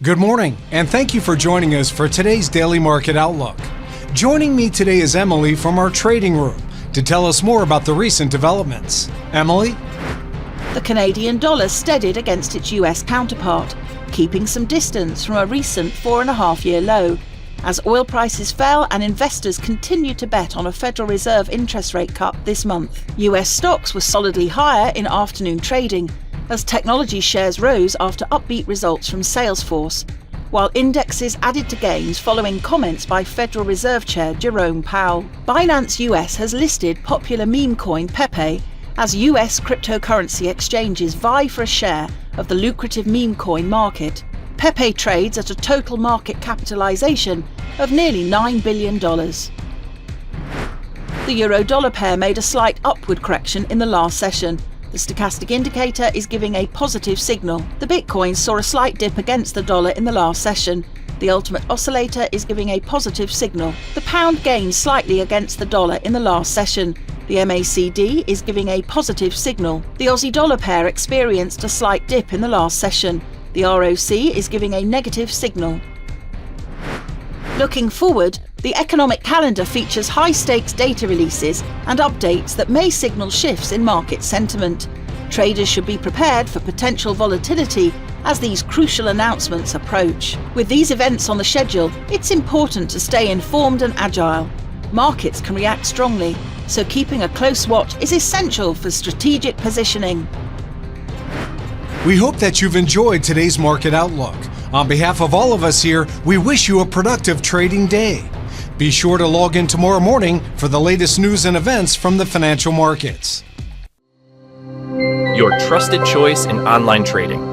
Good morning, and thank you for joining us for today's Daily Market Outlook. Joining me today is Emily from our trading room to tell us more about the recent developments. Emily? The Canadian dollar steadied against its US counterpart, keeping some distance from a recent 4.5-year low, as oil prices fell and investors continued to bet on a Federal Reserve interest rate cut this month. US stocks were solidly higher in afternoon trading, as technology shares rose after upbeat results from Salesforce, while indexes added to gains following comments by Federal Reserve Chair Jerome Powell. Binance US has listed popular meme coin Pepe as US cryptocurrency exchanges vie for a share of the lucrative meme coin market. Pepe trades at a total market capitalization of nearly $9 billion. The euro-dollar pair made a slight upward correction in the last session. The stochastic indicator is giving a positive signal. The Bitcoin saw a slight dip against the dollar in the last session. The ultimate oscillator is giving a positive signal. The pound gained slightly against the dollar in the last session. The MACD is giving a positive signal. The Aussie-dollar pair experienced a slight dip in the last session. The ROC is giving a negative signal. Looking forward, the economic calendar features high-stakes data releases and updates that may signal shifts in market sentiment. Traders should be prepared for potential volatility as these crucial announcements approach. With these events on the schedule, it's important to stay informed and agile. Markets can react strongly, so keeping a close watch is essential for strategic positioning. We hope that you've enjoyed today's Market Outlook. On behalf of all of us here, we wish you a productive trading day. Be sure to log in tomorrow morning for the latest news and events from the financial markets. Your trusted choice in online trading.